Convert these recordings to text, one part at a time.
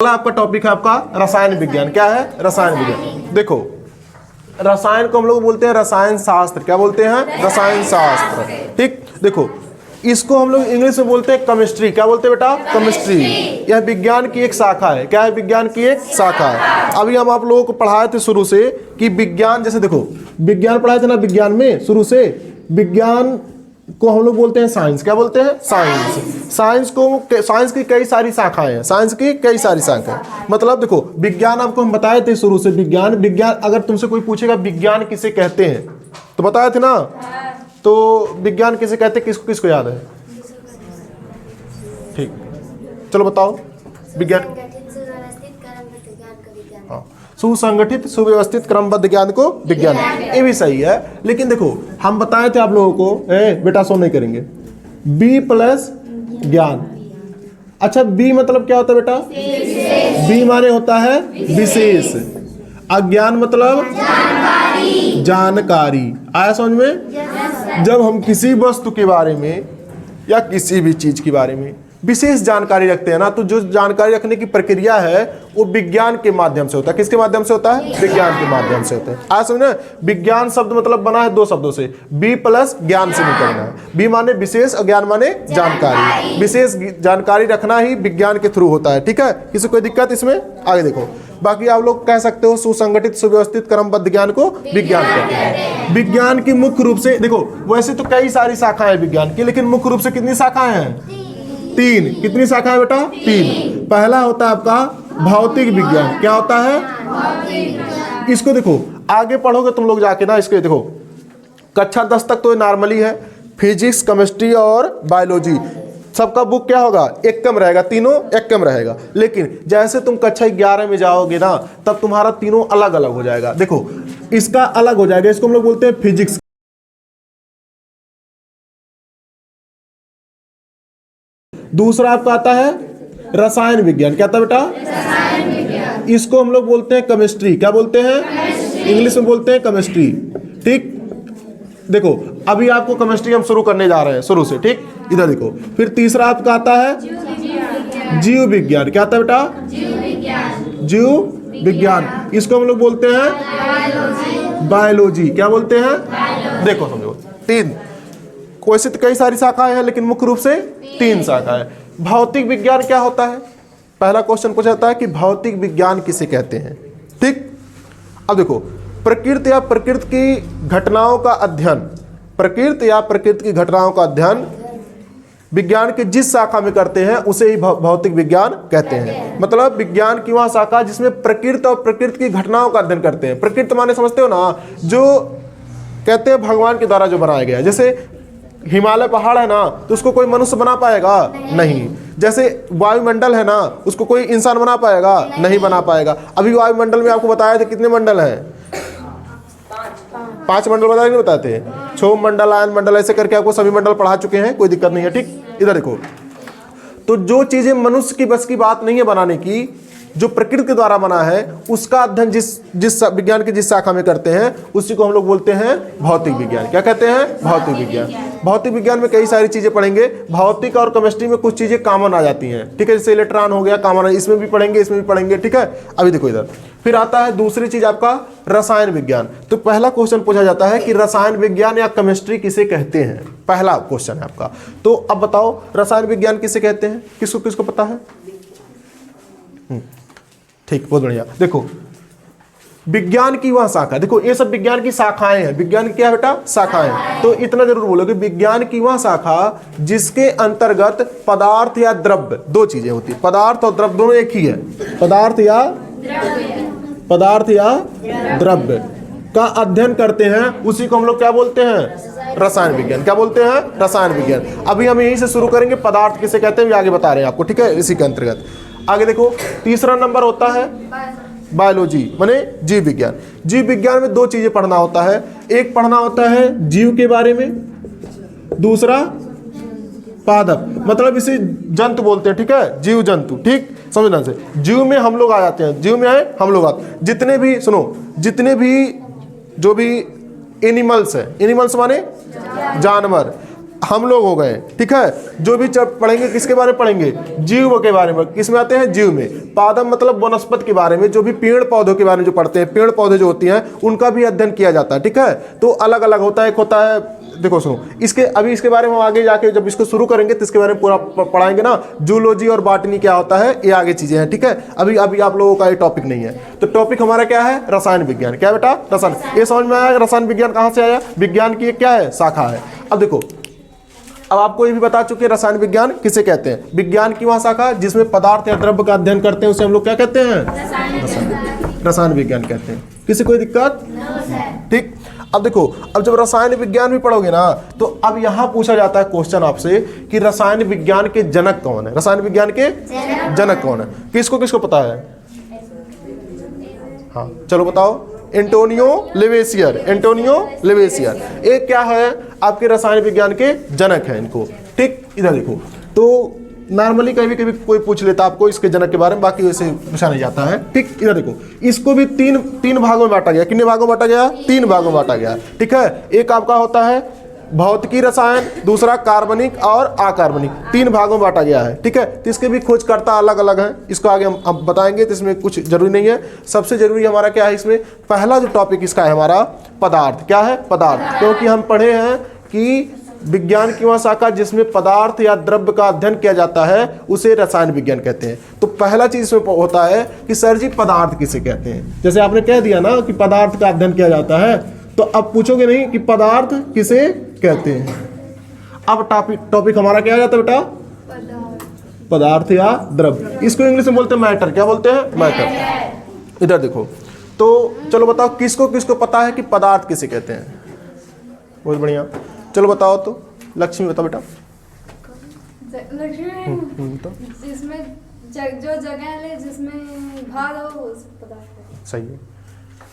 अगला आपका टॉपिक है आपका रसायन विज्ञान। क्या है? रसायन विज्ञान। देखो रसायन को हम लोग बोलते हैं रसायन शास्त्र। क्या बोलते हैं? रसायन शास्त्र। ठीक, देखो इसको हम लोग इंग्लिश में बोलते हैं केमिस्ट्री। क्या बोलते हैं बेटा? केमिस्ट्री। यह विज्ञान की एक शाखा है। क्या है? विज्ञान की एक शाखा है। अभी हम आप लोगों को पढ़ाए थे शुरू से कि विज्ञान, जैसे देखो विज्ञान पढ़ाए थे ना विज्ञान में शुरू से, विज्ञान को हम लोग बोलते हैं साइंस। क्या बोलते हैं? साइंस। साइंस की कई सारी शाखाएं हैं। साइंस की कई सारी शाखाएं, मतलब देखो विज्ञान आपको हम बताए थे शुरू से। विज्ञान अगर तुमसे कोई पूछेगा विज्ञान किसे कहते हैं तो बताए थे ना। तो विज्ञान किसे कहते हैं? किसको किसको याद है? ठीक, चलो बताओ। विज्ञान, हाँ, सुसंगठित सुव्यवस्थित क्रमबद्ध ज्ञान को विज्ञान, ये भी सही है। लेकिन देखो हम बताए थे आप लोगों को, बेटा सो नहीं करेंगे, बी प्लस ज्ञान। अच्छा बी मतलब क्या होता है बेटा? बी माने होता है विशेष, अज्ञान मतलब जानकारी। आया समझ में? जब हम किसी वस्तु के बारे में या किसी भी चीज के बारे में विशेष जानकारी रखते हैं ना, तो जो जानकारी रखने की प्रक्रिया है वो विज्ञान के माध्यम से होता है। किसके माध्यम से होता है? विज्ञान के माध्यम से होता है। आज समझना, विज्ञान शब्द मतलब बना है दो शब्दों से, बी प्लस ज्ञान से निकलना है। बी माने विशेष और ज्ञान माने जानकारी। विशेष जानकारी रखना ही विज्ञान के थ्रू होता है। ठीक है, किसी कोई दिक्कत इसमें? आगे देखो, बाकी आप लोग कह सकते हो सुसंगठित सुव्यवस्थित क्रमबद्ध ज्ञान को विज्ञान कहते हैं। विज्ञान की मुख्य रूप से देखो, वैसे तो कई सारी शाखाएं विज्ञान की, लेकिन मुख्य रूप से कितनी शाखाएं हैं? तीन। कितनी शाखा है बेटा? तीन। पहला होता है आपका भौतिक विज्ञान। क्या होता है? इसको देखो आगे पढ़ोगे तुम लोग जाके ना, इसको देखो कक्षा 10 तक तो नॉर्मली है, फिजिक्स केमिस्ट्री और बायोलॉजी सबका बुक क्या होगा? एक कम रहेगा, तीनों एक कम रहेगा। लेकिन जैसे तुम कक्षा 11 में जाओगे ना, तब तुम्हारा तीनों अलग अलग हो जाएगा। देखो इसका अलग हो जाएगा, इसको हम लोग बोलते हैं फिजिक्स। दूसरा आपका आता है रसायन विज्ञान। क्या आता है बेटा? इसको हम लोग बोलते हैं केमिस्ट्री। क्या बोलते हैं? इंग्लिश में बोलते हैं केमिस्ट्री। ठीक, देखो अभी आपको केमिस्ट्री हम शुरू करने जा रहे हैं शुरू से। ठीक, इधर देखो। फिर तीसरा आपका आता है जीव विज्ञान। क्या आता है बेटा? जीव विज्ञान। इसको हम लोग बोलते हैं बायोलॉजी। क्या बोलते हैं? देखो समझो, तीन। वैसे तो कई सारी शाखाएं हैं, लेकिन मुख्य रूप से तीन शाखाएं। भौतिक विज्ञान क्या होता है? पहला क्वेश्चन पूछा जाता है कि भौतिक विज्ञान किसे कहते हैं। ठीक, अब देखो प्रकृति या प्रकृति की घटनाओं का अध्ययन, प्रकृति या प्रकृति की घटनाओं का अध्ययन विज्ञान के जिस शाखा में करते हैं उसे ही भौतिक विज्ञान कहते हैं। मतलब विज्ञान की वह शाखा जिसमें प्रकृति और प्रकृति की घटनाओं का अध्ययन करते हैं। प्रकृति माने समझते हो ना, जो कहते हैं भगवान के द्वारा जो बनाया गया। जैसे हिमालय पहाड़ है ना, तो उसको कोई मनुष्य बना पाएगा? नहीं। जैसे वायुमंडल है ना, उसको कोई इंसान बना पाएगा? नहीं बना पाएगा। अभी वायुमंडल में आपको बताया था कितने मंडल हैं? 5 मंडल बताए नहीं बताए थे? क्षोभ मंडल, आयन मंडल, ऐसे करके आपको सभी मंडल पढ़ा चुके हैं, कोई दिक्कत नहीं है। ठीक, इधर देखो, तो जो चीजें मनुष्य की बस की बात नहीं है बनाने की, जो प्रकृति के द्वारा बना है, उसका अध्ययन जिस विज्ञान की जिस शाखा में करते हैं उसी को हम लोग बोलते हैं भौतिक विज्ञान। क्या कहते हैं? भौतिक विज्ञान। भौतिक विज्ञान में कई सारी चीजें पढ़ेंगे। भौतिक और केमिस्ट्री में कुछ चीजें कॉमन आ जाती हैं। ठीक है, जैसे इलेक्ट्रॉन हो गया कॉमन, इसमें भी पढ़ेंगे इसमें भी पढ़ेंगे। ठीक है, अभी देखो इधर फिर आता है दूसरी चीज आपका रसायन विज्ञान। तो पहला क्वेश्चन पूछा जाता है कि रसायन विज्ञान या केमिस्ट्री किसे कहते हैं? पहला क्वेश्चन है आपका। तो अब बताओ रसायन विज्ञान किसे कहते हैं? किसको किसको पता है? ठीक, बहुत बढ़िया। देखो विज्ञान की वह शाखा, देखो ये सब विज्ञान की शाखाएं हैं। विज्ञान की क्या है बेटा? शाखाएं। तो इतना जरूर बोलो कि विज्ञान की वह शाखा जिसके अंतर्गत पदार्थ या द्रव्य, दो चीजें होती है, पदार्थ और द्रव्य दोनों एक ही है। पदार्थ या द्रव्य का अध्ययन करते हैं, उसी को हम लोग क्या बोलते हैं? रसायन विज्ञान। क्या बोलते हैं? रसायन विज्ञान। अभी हम यहीं से शुरू करेंगे, पदार्थ किसे कहते हैं आगे बता रहे हैं आपको। ठीक है, इसी के अंतर्गत आगे देखो तीसरा नंबर होता है बायोलॉजी, माने जीव विज्ञान। जीव विज्ञान में दो चीजें पढ़ना होता है। एक पढ़ना होता है जीव के बारे में, दूसरा पादप, मतलब इसे जंतु बोलते हैं। ठीक है, जीव जंतु। ठीक, समझना से जीव में हम लोग आ जाते हैं। जीव में है हम लोग आते, जितने भी सुनो, जितने भी जो भी एनिमल्स है, एनिमल्स माने जानवर, हम लोग हो गए, ठीक है। जो भी पढ़ेंगे किसके बारे में पढ़ेंगे, जीव के बारे में। किसमें आते हैं, जीव में। पादम मतलब वनस्पति के बारे में, जो भी पेड़ पौधों के बारे में जो पढ़ते हैं, पेड़ पौधे जो होती हैं उनका भी अध्ययन किया जाता है, ठीक है। तो अलग अलग होता है, एक होता है, देखो सुनो, अभी इसके बारे में हम आगे जाके जब इसको शुरू करेंगे तो इसके बारे में पूरा पढ़ाएंगे ना, जूलॉजी और बॉटनी क्या होता है, ये आगे चीजें हैं, ठीक है। अभी आप लोगों का ये टॉपिक नहीं है। तो टॉपिक हमारा क्या है, रसायन विज्ञान। क्या बेटा, रसायन। ये समझ में आया रसायन विज्ञान कहाँ से आया, विज्ञान की क्या है, शाखा है। अब देखो, अब आपको ये भी बता चुके हैं रसायन विज्ञान किसे कहते हैं। विज्ञान की वह शाखा जिसमें पदार्थ या द्रव्य का अध्ययन करते हैं उसे हम लोग क्या कहते हैं, रसायन विज्ञान कहते हैं। किसी कोई दिक्कत, ठीक। अब देखो, अब जब रसायन विज्ञान भी पढ़ोगे ना तो अब यहां पूछा जाता है क्वेश्चन आपसे कि रसायन विज्ञान के जनक कौन है, रसायन विज्ञान के जनक कौन है। किसको किसको पता है, हाँ चलो बताओ। एंटोनियो लेवेसियर, एंटोनियो लेवेसियर एक क्या है, आपके रसायन विज्ञान के जनक हैं इनको, ठीक। इधर देखो, तो नॉर्मली कभी कभी कोई पूछ लेता आपको इसके जनक के बारे में, बाकी वैसे पूछा नहीं जाता है, ठीक। इधर देखो, इसको भी तीन भागों में बांटा गया। कितने भागों में बांटा गया, 3 भागों में बांटा गया, ठीक है। एक आपका होता है भौतिकी रसायन, दूसरा कार्बनिक और अकार्बनिक, 3 भागों में बांटा गया है, ठीक है। तो इसके भी खोजकर्ता अलग अलग हैं, इसको आगे हम अब बताएंगे, तो इसमें कुछ जरूरी नहीं है। सबसे जरूरी हमारा क्या है, इसमें पहला जो टॉपिक इसका है हमारा पदार्थ। क्या है, पदार्थ। क्योंकि हम पढ़े हैं कि विज्ञान की वह शाखा जिसमें पदार्थ या द्रव्य का अध्ययन किया जाता है उसे रसायन विज्ञान कहते हैं। तो पहला चीज इसमें होता है कि सर जी पदार्थ किसे कहते हैं। जैसे आपने कह दिया ना कि पदार्थ का अध्ययन किया जाता है, तो अब पूछोगे नहीं कि पदार्थ किसे कहते हैं। अब टॉपिक हमारा क्या आ जाता है बेटा, पदार्थ या द्रव्य। इसको इंग्लिश में बोलते हैं मैटर। क्या बोलते हैं, मैटर। इधर देखो, तो चलो बताओ किसको किसको पता है कि पदार्थ किसे कहते हैं। बहुत बढ़िया, चलो बताओ। तो लक्ष्मी बताओ बेटा। लक्ष्मी जिसमें जो जगह है जिसमें भार हो उस पदार्थ। सही है।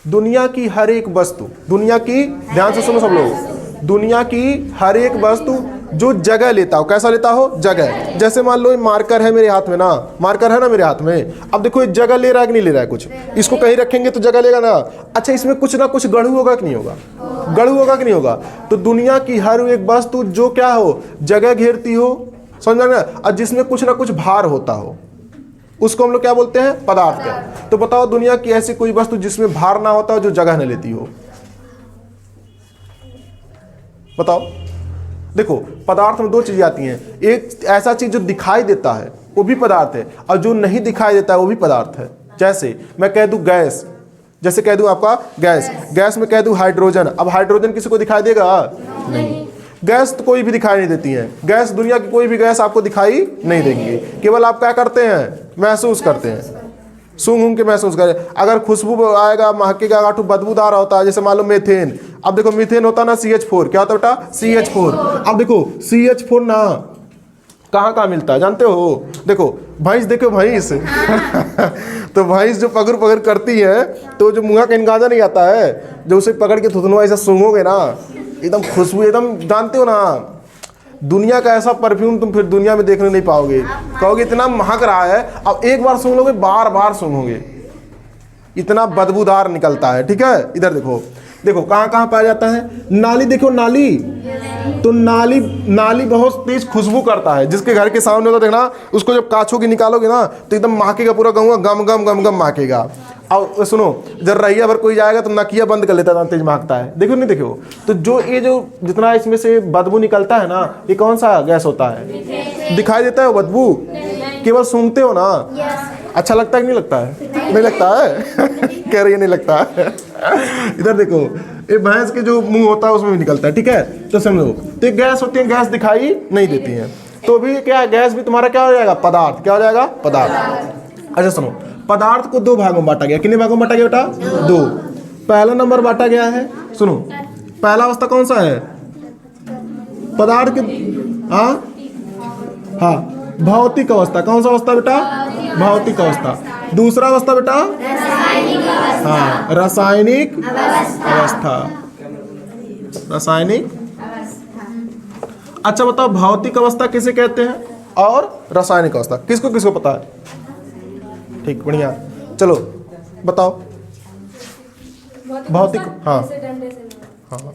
दुनिया की हर एक वस्तु, दुनिया की, ध्यान से सुनो सब लोग, दुनिया की हर एक वस्तु जो जगह लेता हो, कैसा लेता हो, जगह। जैसे मान लो ये मार्कर है मेरे हाथ में ना, मार्कर है ना मेरे हाथ में। अब देखो ये जगह ले रहा है कि नहीं ले रहा है, कुछ इसको कहीं रखेंगे तो जगह लेगा ना। अच्छा, इसमें कुछ ना कुछ गढ़ू होगा कि नहीं होगा, गढ़ू होगा कि नहीं होगा। तो दुनिया की हर एक वस्तु जो क्या हो, जगह घेरती हो, समझ ना, और जिसमें कुछ ना कुछ भार होता हो, उसको हम लोग क्या बोलते हैं, पदार्थ है। तो बताओ दुनिया की ऐसी कोई वस्तु जिसमें भार ना होता हो, जो जगह न लेती हो, बताओ। देखो पदार्थ में 2 चीजें आती हैं, एक ऐसा चीज जो दिखाई देता है वो भी पदार्थ है, और जो नहीं दिखाई देता है वो भी पदार्थ है। जैसे मैं कह दूं गैस, जैसे कह दूं आपका गैस, गैस में कह दूं हाइड्रोजन। अब हाइड्रोजन किसी को दिखाई देगा, नहीं। गैस तो कोई भी दिखाई नहीं देती है, गैस दुनिया की कोई भी गैस आपको दिखाई नहीं देंगी। केवल आप क्या करते हैं, महसूस करते हैं, सूंघ के महसूस करें। अगर खुशबू आएगा, महकेगा, गाठू बदबूदार होता है, जैसे मान लो मीथेन। अब देखो मीथेन होता ना CH4, क्या होता है बेटा, CH4। अब देखो CH4 ना कहाँ कहाँ मिलता है जानते हो, देखो भैंस, देखो भैंस तो भैंस जो पकड़ पकड़ करती है, तो जो मुँह का इनगाजा नहीं आता है, जो उसे पकड़ के थुथनुआ ऐसा सूंघोगे ना, एकदम खुशबू, एकदम जानते हो ना, दुनिया का ऐसा परफ्यूम तुम फिर दुनिया में देखने नहीं पाओगे। कहोगे इतना महक रहा है, अब एक बार सूंघ लोगे, बार बार सूंघोगे, इतना बदबूदार निकलता है, ठीक है। इधर देखो, देखो कहाँ कहाँ पाया जाता है, नाली, देखो नाली, तो नाली बहुत तेज खुशबू करता है। जिसके घर के सामने होगा देखना, उसको जब काछों की निकालोगे ना तो एकदम महकेगा, पूरा गाँव गम गम गम गम महकेगा। अब सुनो, जब रैया भर कोई जाएगा तो नकिया बंद कर लेता है, तेज महकता है, देखो नहीं देखो। तो जो ये जो जितना इसमें से बदबू निकलता है ना, ये कौन सा गैस होता है, दिखाई देता है वो बदबू, केवल सूंघते हो ना, अच्छा लगता है कि नहीं लगता है, नहीं लगता है कह रही है नहीं लगता है इधर देखो, ये भैंस के जो मुंह होता है उसमें भी निकलता है, ठीक है। तो समझो, तो ये गैस होती है, गैस दिखाई नहीं देती है। तो भी क्या है, गैस भी तुम्हारा क्या हो जाएगा, पदार्थ। क्या हो जाएगा, पदार्थ। अच्छा सुनो, पदार्थ को 2 भागों में बांटा गया। कितने भागों में बांटा गया बेटा, 2। पहला नंबर बांटा गया है, सुनो, पहला अवस्था कौन सा है, पदार्थ के, हाँ, भौतिक अवस्था। कौन सा अवस्था बेटा, भौतिक अवस्था। दूसरा अवस्था बेटा, हाँ, रासायनिक अवस्था, रासायनिक। अच्छा बताओ, भौतिक अवस्था किसे कहते हैं और रासायनिक अवस्था किसको किसको पता है, ठीक, बढ़िया। चलो बताओ, भौतिक, हाँ हाँ,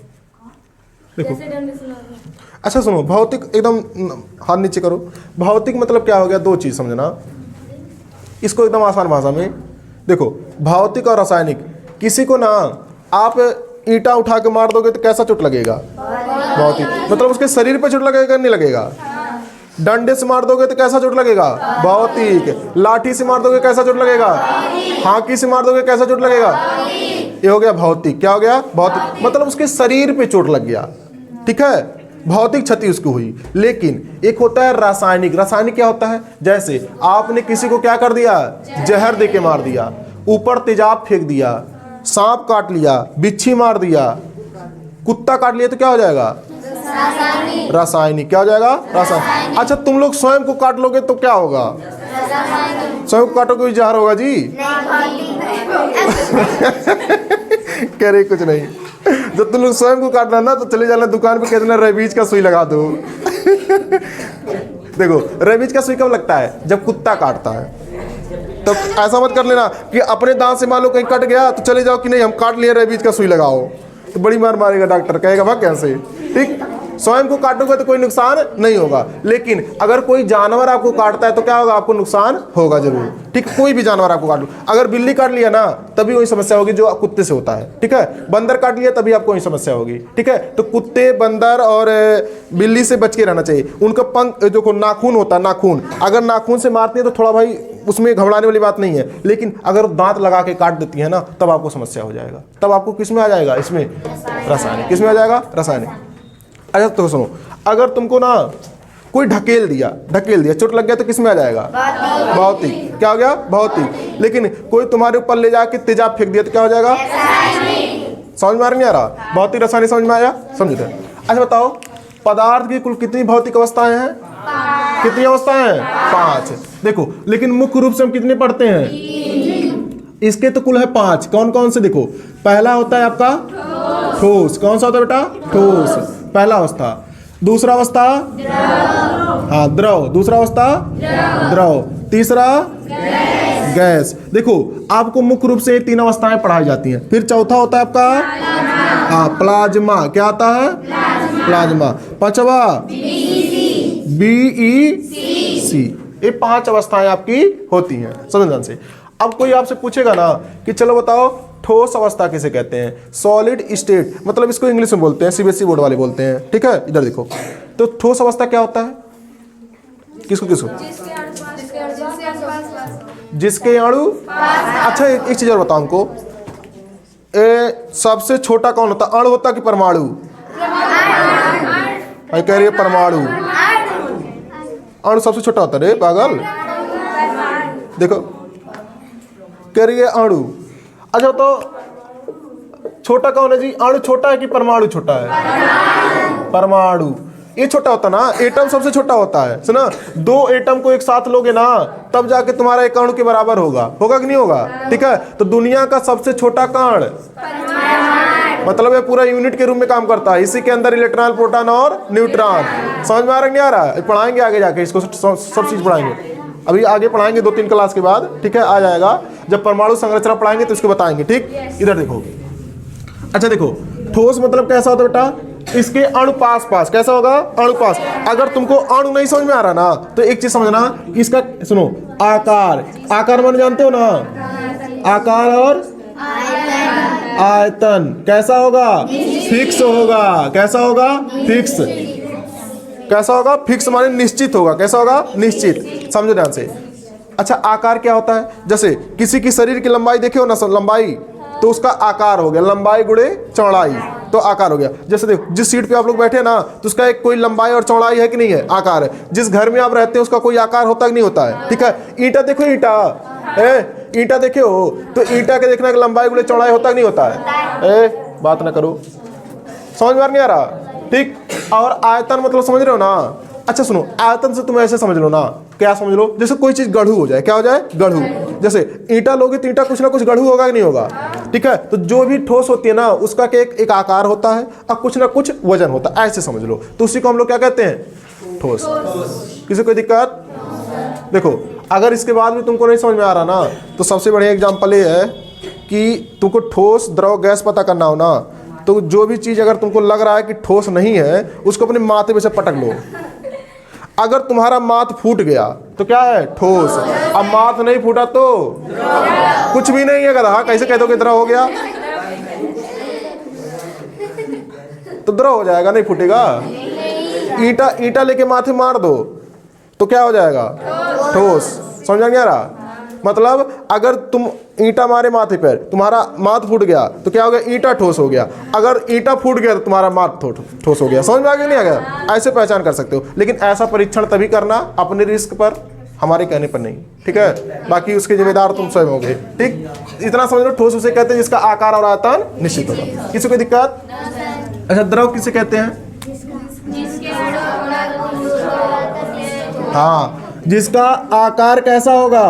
देखो अच्छा सुनो, भौतिक एकदम हाथ नीचे करो। भौतिक मतलब क्या हो गया, दो चीज समझना इसको एकदम आसान भाषा में। देखो भौतिक और रासायनिक, किसी को ना आप ईंटा उठा के मार दोगे तो कैसा चोट लगेगा, भौतिक मतलब उसके शरीर पे चोट लगेगा नहीं लगेगा। डंडे से मार दोगे तो कैसा चोट लगेगा, भौतिक। लाठी से मार दोगे कैसा चोट लगेगा, हाकी से मार दोगे कैसा चोट लगेगा, ये हो गया भौतिक। क्या हो गया, भौतिक मतलब उसके शरीर पे चोट लग गया, ठीक है, भौतिक क्षति उसको हुई। लेकिन एक होता है रासायनिक। रासायनिक क्या होता है, जैसे आपने किसी को क्या कर दिया, जहर दे के मार दिया, ऊपर तेजाब फेंक दिया, सांप काट लिया, बिच्छी मार दिया, कुत्ता काट लिया, तो क्या हो जाएगा, रासायनिक। क्या हो जाएगा, रासायनिक। अच्छा तुम लोग स्वयं को काट लोगे तो क्या होगा, स्वयं को काटोगे जहर होगा जी। कह रहे कुछ नहीं, जब तुम लोग स्वयं को काटना ना तो चले जाना दुकान पे, कहना रेबीज का सुई लगा दो। देखो रेबीज का सुई कब लगता है, जब कुत्ता काटता है। तो ऐसा मत कर लेना कि अपने दांत से मान लो कहीं कट गया तो चले जाओ कि नहीं हम काट लिए रेबीज का सुई लगाओ, तो बड़ी मार मारेगा डॉक्टर, कहेगा भाग कैसे। ठीक, स्वयं को काटोगे तो कोई नुकसान नहीं होगा, लेकिन अगर कोई जानवर आपको काटता है तो क्या होगा, आपको नुकसान होगा जरूर। ठीक, कोई भी जानवर आपको काट लो, अगर बिल्ली काट लिया ना तभी वही समस्या होगी जो कुत्ते से होता है। ठीक है, बंदर काट लिया तभी आपको वही समस्या होगी। ठीक है, तो कुत्ते, बंदर और बिल्ली से बच के रहना चाहिए। उनका पंख जो नाखून होता है, नाखून अगर नाखून से मारती है तो थोड़ा भाई उसमें घबराने वाली बात नहीं है, लेकिन अगर दांत लगा के काट देती है ना तब आपको समस्या हो जाएगा। तब आपको किस में आ जाएगा, इसमें रासायनिक। किस में आ जाएगा, रासायनिक। अच्छा तो सुनो, अगर तुमको ना कोई ढकेल दिया चोट लग गया तो किस में आ जाएगा, भौतिक। क्या हो गया, भौतिक। लेकिन कोई तुम्हारे ऊपर ले जाके तेजाब फेंक दिया तो क्या हो जाएगा, समझ में आ नहीं आ रहा, भौतिक रासायनिक समझ में आया, समझते हैं। अच्छा बताओ पदार्थ की कुल कितनी भौतिक अवस्थाएं हैं, कितनी अवस्थाएं हैं, 5। देखो लेकिन मुख्य रूप से हम कितने पढ़ते हैं, इसके तो कुल है 5। कौन कौन से, देखो पहला होता है आपका ठोस। कौन सा होता है बेटा, ठोस, पहला अवस्था। दूसरा अवस्था हाँ द्रव, दूसरा अवस्था द्रव, तीसरा गैस। देखो आपको मुख्य रूप से 3 अवस्थाएं पढ़ाई जाती हैं। फिर चौथा होता है आपका हाँ प्लाज्मा। क्या आता है, प्लाज्मा। पांचवा BEC। ये 5 अवस्थाएं आपकी होती हैं समझ से। अब कोई आपसे पूछेगा ना कि चलो बताओ ठोस अवस्था किसे कहते हैं, सॉलिड स्टेट, मतलब इसको इंग्लिश में बोलते हैं, CBSE बोर्ड वाले बोलते हैं। ठीक है, इधर देखो तो ठोस अवस्था क्या होता है, किसको किसको, जिसके अणु। अच्छा एक चीज और बताओ हमको, सबसे छोटा कौन होता, अणु होता कि परमाणु, कह रही है परमाणु। अणु सबसे छोटा होता रे पागल, देखो कह रही है अणु। अच्छा तो छोटा कौन है जी, अणु छोटा है कि परमाणु छोटा है, परमाणु ये छोटा होता ना, एटम सबसे छोटा होता है। सुना, 2 एटम को एक साथ लोगे ना तब जाके तुम्हारा एक अणु के बराबर होगा, होगा कि नहीं होगा। ठीक है, तो दुनिया का सबसे छोटा कण मतलब ये पूरा यूनिट के रूप में काम करता है, इसी के अंदर इलेक्ट्रॉन, प्रोटॉन और न्यूट्रॉन। समझ में आ रहा नहीं आ रहा, पढ़ाएंगे आगे जाके इसको, सब चीज पढ़ाएंगे, अभी आगे पढ़ाएंगे 2-3 क्लास के बाद। ठीक है, आ जाएगा जब परमाणु संरचना पढ़ाएंगे तो इसको बताएंगे। ठीक, इधर देखो। अच्छा देखो ठोस मतलब कैसा होता है बेटा, इसके अणु पास पास, कैसा होगा, अणु पास। अगर तुमको अणु नहीं समझ में आ रहा ना तो एक चीज समझना, इसका सुनो आकार, आकार माने जानते हो ना, आकार और आयतन कैसा होगा, फिक्स होगा। कैसा होगा, फिक्स। कैसा होगा, फिक्स माने निश्चित होगा। कैसा होगा, निश्चित। समझो ध्यान से। अच्छा आकार क्या होता है, जैसे किसी की शरीर की लंबाई देखे हो ना, लंबाई तो उसका आकार हो गया, लंबाई गुणे चौड़ाई तो आकार हो गया। जैसे देखो जिस सीट पे आप लोग बैठे ना तो उसका एक कोई लंबाई और चौड़ाई है कि नहीं है, आकार है। जिस घर में आप रहते हैं उसका कोई आकार होता कि नहीं होता है। ठीक है, ईंटा देखो, ईंटा देखे हो तो ईंटा के देखना लंबाई गुणे चौड़ाई होता कि नहीं होता है। बात ना करो, समझ में नहीं आ रहा। ठीक, और आयतन मतलब समझ रहे हो ना। अच्छा सुनो, आयतन से तुम ऐसे समझ लो ना, क्या समझ लो, जैसे कोई चीज गढ़ू हो जाए, क्या हो जाए, गढ़ू। जैसे ईंटा लोगे तो ईंटा कुछ ना कुछ गढ़ू होगा कि नहीं होगा। ठीक है, तो जो भी ठोस होती है ना उसका एक आकार होता है और कुछ ना कुछ वजन होता है, ऐसे समझ लो। तो उसी को हम लोग क्या कहते हैं, ठोस। किसी कोई दिक्कत, देखो अगर इसके बाद भी तुमको नहीं समझ में आ रहा ना तो सबसे बढ़िया एग्जाम्पल ये है कि तुमको ठोस, द्रव, गैस पता करना हो ना तो जो भी चीज़ अगर तुमको लग रहा है कि ठोस नहीं है, उसको अपने माथे पे से पटक लो। अगर तुम्हारा माथ फूट गया तो क्या है? ठोस। अब माथ नहीं फूटा तो कुछ भी नहीं है गधा। कैसे कह दो कि द्रव हो गया? तो द्रव हो जाएगा, नहीं फूटेगा। ईटा लेके माथे मार दो तो क्या हो जाएगा? ठोस। समझ में आ रहा? मतलब अगर तुम ईंटा मारे माथे पर, तुम्हारा माथ फूट गया तो क्या हो गया? ईंटा ठोस हो गया। अगर ईंटा फूट गया तो तुम्हारा माथ ठोस हो गया। समझ में आ गया नहीं आ गया? ऐसे पहचान कर सकते हो, लेकिन ऐसा परीक्षण तभी करना अपने रिस्क पर, हमारे कहने पर नहीं, ठीक है। बाकी उसके जिम्मेदार तुम स्वयं होगे, ठीक। इतना समझ लो, ठोस उसे कहते हैं जिसका आकार और आयतन निश्चित होगा। किसी को दिक्कत? अच्छा, द्रव किसे कहते हैं? हाँ, जिसका आकार कैसा होगा?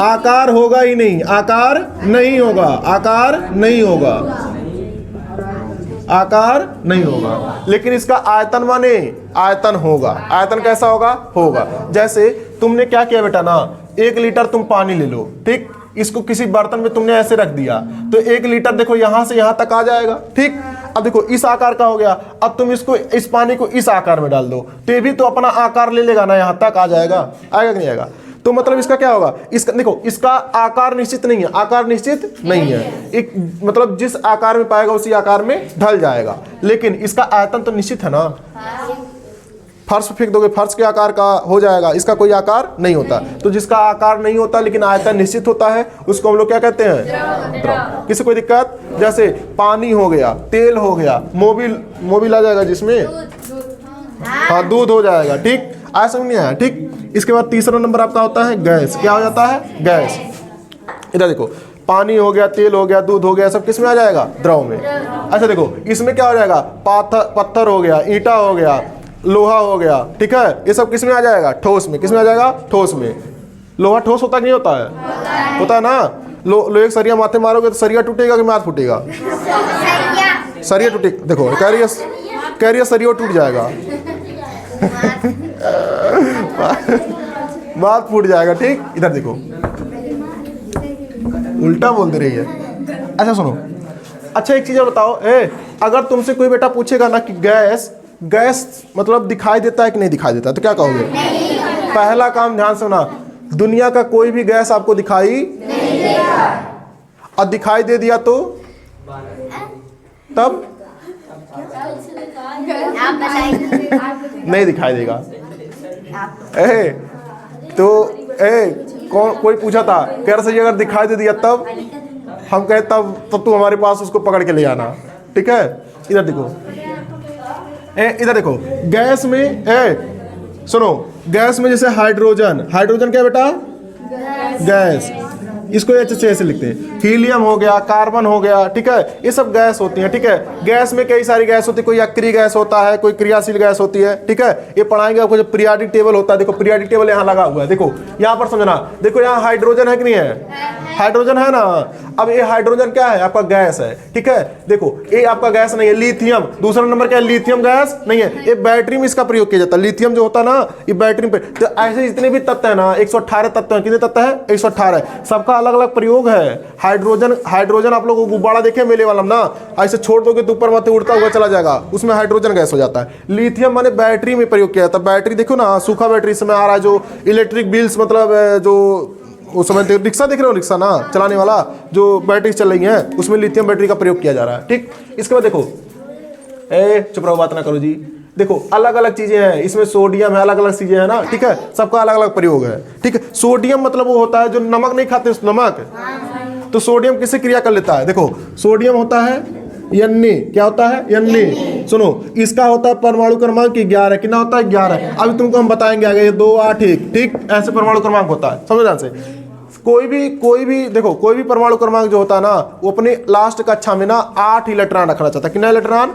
आकार होगा ही नहीं, आकार नहीं होगा, आकार नहीं होगा, आकार नहीं होगा। लेकिन इसका आयतन माने आयतन होगा। आयतन कैसा होगा? होगा। जैसे तुमने क्या किया बेटा ना, 1 लीटर तुम पानी ले लो, ठीक। इसको किसी बर्तन में तुमने ऐसे रख दिया तो 1 लीटर देखो यहां से यहां तक आ जाएगा, ठीक। अब देखो इस आकार का हो गया। अब तुम इसको, इस पानी को इस आकार में डाल दो तो ये भी तो अपना आकार ले लेगा ना, यहां तक आ जाएगा। आएगा कि नहीं आएगा? तो मतलब इसका क्या होगा? इसका देखो, इसका आकार निश्चित नहीं है, आकार निश्चित नहीं है। एक मतलब जिस आकार में पाएगा उसी आकार में ढल जाएगा, लेकिन इसका आयतन तो निश्चित है ना। फर्श फेंक दोगे, फर्श के आकार का हो जाएगा, इसका कोई आकार नहीं होता। तो जिसका आकार नहीं होता लेकिन आयतन निश्चित होता है, उसको हम लोग क्या कहते हैं? द्रव। किसी कोई दिक्कत? जैसे पानी हो गया, तेल हो गया, मोबिल आ जाएगा जिसमें, हाँ दूध हो जाएगा, ठीक। आया समझ नहीं आया? ठीक। इसके बाद तीसरा नंबर आपका होता है गैस। क्या हो जाता है? गैस। इधर देखो, पानी हो गया, तेल हो गया, दूध हो गया, सब किस में आ जाएगा? द्रव में। अच्छा देखो, इसमें क्या हो जाएगा? पत्थर हो गया, ईंटा हो गया, लोहा हो गया, ठीक है, ये सब किस में आ जाएगा? ठोस में। किस में आ जाएगा? ठोस में। लोहा ठोस होता कि नहीं होता है? होता है ना। लोहे का सरिया माथे मारोगे तो सरिया टूटेगा कि माथ फूटेगा? सरिया टूटेगा। देखो कैरियर सरिया टूट जाएगा माथ फूट जाएगा, ठीक। इधर देखो, उल्टा बोल दे रही है। अच्छा सुनो, अच्छा एक चीज बताओ, अगर तुमसे कोई बेटा पूछेगा ना कि गैस मतलब दिखाई देता है कि नहीं दिखाई देता, तो क्या कहोगे? पहला काम ध्यान से सुना, दुनिया का कोई भी गैस आपको दिखाई नहीं देगा। और दिखाई दे दिया तो तब नहीं दिखाई देगा। कोई पूछा था, कह रहा अगर दिखाई दे दिया तब हम कहे तब तू हमारे पास उसको पकड़ के ले आना, ठीक है। इधर देखो, इधर देखो, गैस में सुनो, गैस में जैसे हाइड्रोजन क्या बेटा? गैस। इसको HCl से लिखते हैं। हीलियम हो गया, कार्बन हो गया, ठीक है, ये सब गैस होती है, ठीक है। गैस में कई सारी गैस होती है, कोई अक्रिय गैस होता है, कोई क्रियाशील गैस होती है, ठीक है। ये पढ़ाएंगे आपको। जो पीरियोडिक टेबल होता है, देखो पीरियोडिक टेबल यहाँ लगा हुआ है, देखो यहाँ पर समझना। देखो यहाँ हाइड्रोजन है कि नहीं है? हाइड्रोजन है ना। अब ये हाइड्रोजन क्या है? आपका गैस है, ठीक है। देखो ये आपका गैस नहीं है, लिथियम। दूसरा नंबर क्या है? लिथियम गैस नहीं है। ये बैटरी में इसका प्रयोग किया जाता है। लिथियम जो होता है ना, ये बैटरी पे। तो ऐसे जितने भी तत्व है ना, 118 तत्व है। कितने तत्व है? 118। सबका अलग अलग प्रयोग है। हाइड्रोजन आप लोग को गुब्बारा देखे मेले वाला ना, ऐसे छोड़ दोगे तो ऊपर माथे उड़ता हुआ चला जाएगा, उसमें हाइड्रोजन गैस हो जाता है। लिथियम माने बैटरी में प्रयोग किया जाता है। बैटरी देखो ना, सूखा बैटरी इस समय आ रहा है, जो इलेक्ट्रिक व्हील्स, मतलब जो उस समय रिक्शा देख रहे हो, रिक्शा ना चलाने वाला जो बैटरी चल रही है, उसमें लिथियम बैटरी का प्रयोग किया जा रहा है, ठीक। इसके बाद देखो, चुप रहो, बात ना करो जी। देखो अलग अलग चीजें हैं इसमें, सोडियम है, अलग अलग चीजें हैं ना, ठीक है, सबका अलग अलग प्रयोग है, ठीक है। सोडियम मतलब वो होता है जो नमक नहीं खाते, नमक, तो सोडियम किससे क्रिया कर लेता है? देखो सोडियम होता है Na, क्या होता है? Na। सुनो, इसका होता है परमाणु क्रमांक 11। कितना होता है? 11। अभी तुमको हम बताएंगे आगे, 2 8 1, ठीक, ऐसे परमाणु क्रमांक होता है, समझ ध्यान से। कोई भी देखो, कोई भी परमाणु क्रमांक जो होता है ना, वो अपने लास्ट कक्षा में ना 8 इलेक्ट्रॉन रखना चाहता है। कितना इलेक्ट्रॉन?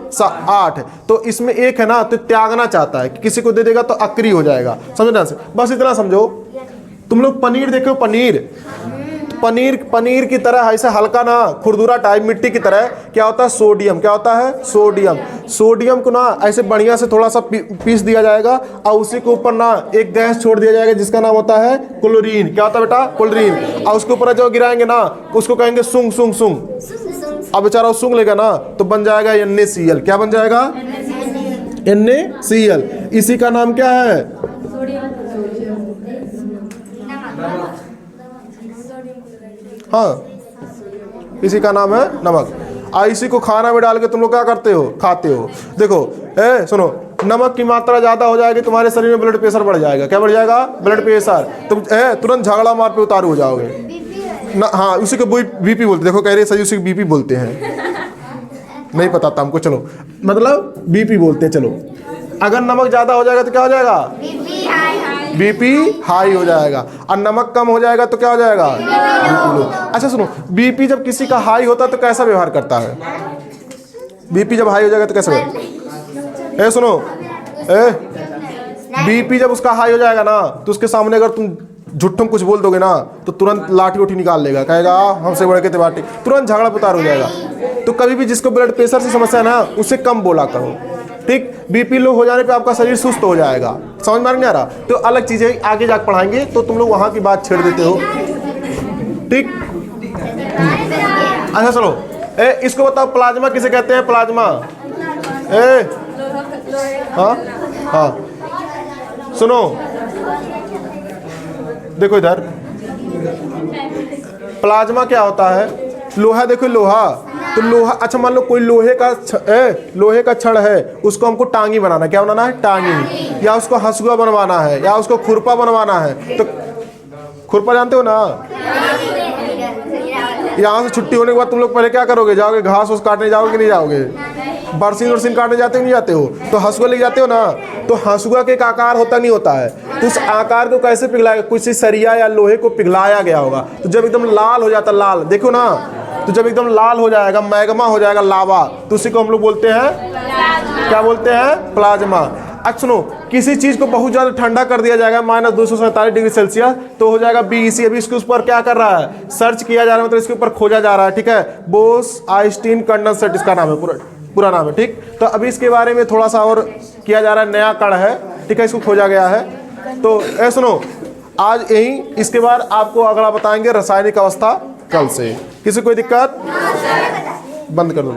8। तो इसमें 1 है ना, तो त्यागना चाहता है कि किसी को दे देगा तो अक्रिय हो जाएगा, समझ ध्यान से। बस इतना समझो। तुम लोग पनीर देखो, पनीर की तरह ऐसे हल्का ना खुरदुरा टाइप मिट्टी की तरह क्या होता है? सोडियम। क्या होता है? सोडियम को ना ऐसे बढ़िया से थोड़ा सा पीस दिया जाएगा और उसी के ऊपर ना एक गैस छोड़ दिया जाएगा जिसका नाम होता है क्लोरीन। क्या होता है बेटा? क्लोरीन। और उसके ऊपर जो गिराएंगे ना, उसको कहेंगे सुंग सुंग सुंग। अब बेचारा सूंघ लेगा ना तो बन जाएगा NaCl। क्या बन जाएगा? NaCl। इसी का नाम क्या है? हाँ, इसी का नाम है नमक। इसी को खाना में डाल के तुम लोग क्या करते हो? खाते हो। देखो सुनो, नमक की मात्रा ज्यादा हो जाएगी तुम्हारे शरीर में ब्लड प्रेशर बढ़ जाएगा। क्या बढ़ जाएगा? Blood pressure. तुम तुरंत झगड़ा मार पे उतारू हो जाओगे ना। हाँ, उसी को BP बोलते। देखो कह रहे सही, उसी को BP बोलते हैं। नहीं पता था हमको, चलो मतलब BP बोलते हैं। चलो, अगर नमक ज्यादा हो जाएगा तो क्या हो जाएगा? BP हाई हो जाएगा। और नमक कम हो जाएगा तो क्या हो जाएगा? BP लो। अच्छा सुनो, BP जब किसी का हाई होता है तो कैसा व्यवहार करता है? BP जब हाई हो जाएगा तो कैसा व्यवहार? सुनो, BP जब उसका हाई हो जाएगा ना तो उसके सामने अगर तुम झूठम कुछ बोल दोगे ना तो तुरंत लाठी उठी निकाल लेगा, कहेगा हमसे बढ़ के बाटी, तुरंत झगड़ा पुतार हो जाएगा। तो कभी भी जिसको ब्लड प्रेशर से समस्या है ना, उससे कम बोला करो, ठीक। BP लो हो जाने पे आपका शरीर सुस्त हो जाएगा। समझ में नहीं आ रहा? तो अलग चीजें आगे जाकर पढ़ाएंगे, तो तुम लोग वहां की बात छेड़ देते हो, ठीक। अच्छा चलो, इसको बताओ, प्लाज्मा किसे कहते हैं? प्लाज्मा हाँ हाँ, सुनो देखो इधर, प्लाज्मा क्या होता है? लोहा। देखो लोहा, तो लोहा, अच्छा मान लो कोई लोहे का छड़ है, उसको हमको टांगी बनाना है। क्या बनाना है? टांगी। या उसको हंसुआ बनवाना है, या उसको खुरपा बनवाना है। तो खुरपा जानते हो ना? यहाँ से छुट्टी होने के बाद तुम लोग पहले क्या करोगे? जाओगे घास उस काटने, जाओगे कि नहीं जाओगे? बरसीन वर्सीन काटने जाते हो नहीं जाते हो? तो हंसुआ ले जाते हो ना। तो हंसुआ के एक आकार होता नहीं होता है, तो उस आकार को कैसे पिघलाया? कुछ सरिया या लोहे को पिघलाया गया होगा। तो जब एकदम लाल हो जाता, लाल देखो ना, तो जब एकदम लाल हो जाएगा, मैग्मा हो जाएगा, लावा, तो उसी को हम लोग बोलते हैं, क्या बोलते हैं? प्लाज्मा। अच्छा सुनो, किसी चीज को बहुत ज्यादा ठंडा कर दिया जाएगा -247 डिग्री सेल्सियस, तो हो जाएगा BEC। अभी इसके ऊपर क्या कर रहा है? सर्च किया जा रहा है, मतलब इसके ऊपर खोजा जा रहा है, ठीक है। बोस-आइंस्टीन कंडेंसेट इसका नाम है, पूरा नाम है, ठीक। तो अभी इसके बारे में थोड़ा सा और किया जा रहा है, नया कण है, ठीक है, इसको खोजा गया है। तो सुनो, आज यही, इसके बाद आपको अगला बताएंगे रासायनिक अवस्था कल से। किसी कोई दिक्कत? बंद कर दो।